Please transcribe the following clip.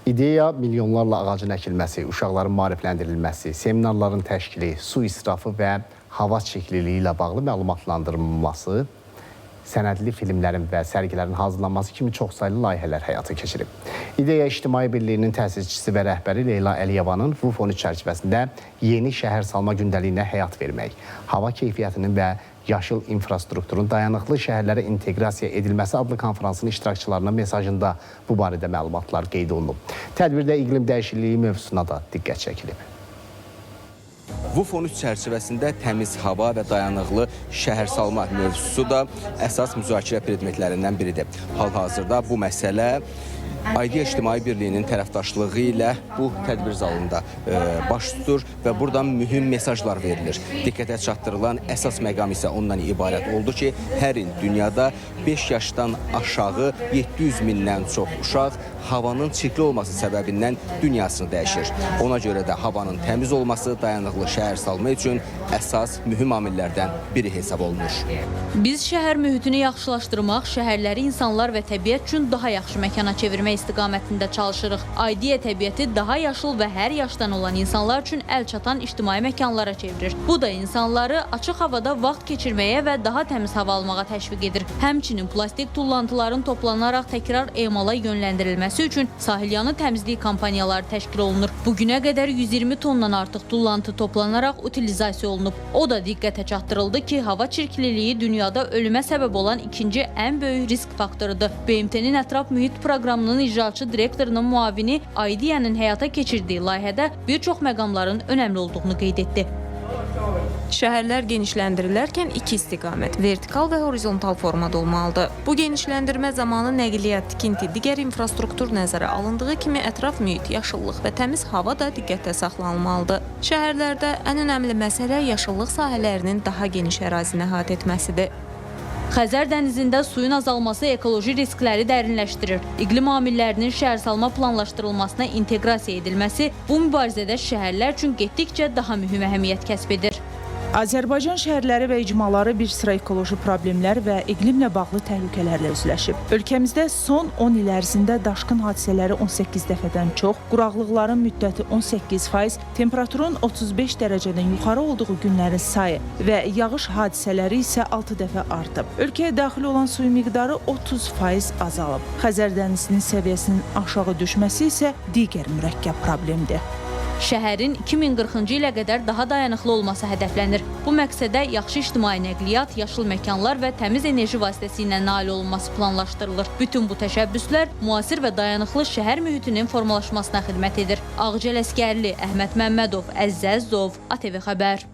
İdeya milyonlarla ağacın əkilməsi, uşaqların maarifləndirilməsi, seminarların təşkili, su israfı və hava çirkliliyi ilə bağlı məlumatlandırılması, sənədli filmlərin və sərgilərin hazırlanması kimi çoxsaylı layihələr həyata keçirib. İdeya İctimai Birliyinin təsisçisi və rəhbəri Leyla Əliyevanın VUF 13 çərçivəsində yeni şəhər salma gündəliyinə həyat vermək, hava keyfiyyətinin və yaşıl infrastrukturun dayanıqlı şəhərlərə inteqrasiya edilməsi adlı konferansın iştirakçılarına mesajında bu barədə məlumatlar qeyd olunub. Tədbirdə iqlim dəyişikliyi mövzusuna da diqqət çəkilib. VUF 13 çərçivəsində təmiz hava və dayanıqlı şəhər salma mövzusu da əsas müzakirə predmetlərindən biridir. Hal-hazırda bu məsələ Aidiya İctimai Birliyinin tərəfdaşlığı ilə bu tədbir zalında baş tutur və buradan mühüm mesajlar verilir. Diqqətə çatdırılan əsas məqam isə ondan ibarət oldu ki, hər il dünyada 5 yaşdan aşağı 700 mindən çox uşaq havanın çirkli olması səbəbindən dünyasını dəyişir. Ona görə də havanın təmiz olması dayanıqlı şəhər salma üçün əsas mühüm amillərdən biri hesab olunur. Biz şəhər mühitini yaxşılaşdırmaq, şəhərləri insanlar və təbiət üçün daha yaxşı məkana çevirmək istiqamətində çalışırıq. Aidiya təbiəti daha yaşıl və hər yaşdan olan insanlar üçün əl çatan ictimai məkanlara çevirir. Bu da insanları açıq havada vaxt keçirməyə və daha təmiz hava almağa təşviq edir. Həmçinin plastik tullantıların toplanaraq təkrar emala yönləndirilməsi üçün sahilyanı təmizlik kampaniyaları təşkil olunur. Bugünə qədər 120 tondan artıq tullantı toplanaraq utilizasiya olunub. O da diqqətə çatdırıldı ki, hava çirkliliyi dünyada ölümə səbəb olan ikinci ən böyük risk faktorudur. BMT-nin ətraf mühit proqramının icraçı direktorunun müavini Aidiyanın həyata keçirdiyi layihədə bir çox məqamların önəmli olduğunu qeyd etdi. Şəhərlər genişləndirilərkən iki istiqamət, vertikal və horizontal formada olmalıdır. Bu genişləndirmə zamanı nəqliyyat, tikinti, digər infrastruktur nəzərə alındığı kimi ətraf mühit, yaşıllıq və təmiz hava da diqqətdə saxlanılmalıdır. Şəhərlərdə ən önəmli məsələ yaşıllıq sahələrinin daha geniş ərazini əhatə etməsidir. Xəzər dənizində suyun azalması ekoloji riskləri dərinləşdirir. İqlim amillərinin şəhərsalma planlaşdırılmasına inteqrasiya edilməsi bu mübarizədə şəhərlər üçün getdikcə daha mühüm əhəmiyyət kəsb edir. Azərbaycan şəhərləri və icmaları bir sıra ekoloji problemlər və iqlimlə bağlı təhlükələrlə üzləşib. Ölkəmizdə son 10 il ərzində daşqın hadisələri 18 dəfədən çox, quraqlıqların müddəti 18%, temperaturun 35 dərəcədən yuxarı olduğu günlərin sayı və yağış hadisələri isə 6 dəfə artıb. Ölkəyə daxil olan suyun miqdarı 30% azalıb. Xəzər dənizinin səviyyəsinin aşağı düşməsi isə digər mürəkkəb problemdir. Şəhərin 2040-cı ilə qədər daha dayanıqlı olması hədəflənir. Bu məqsədə yaxşı ictimai nəqliyyat, yaşıl məkanlar və təmiz enerji vasitəsilə nail olunması planlaşdırılır. Bütün bu təşəbbüslər müasir və dayanıqlı şəhər mühitinin formalaşmasına xidmət edir. Ağcəl Əskərli, Əhməd Məmmədov, Əziz Əzzov, ATV Xəbər.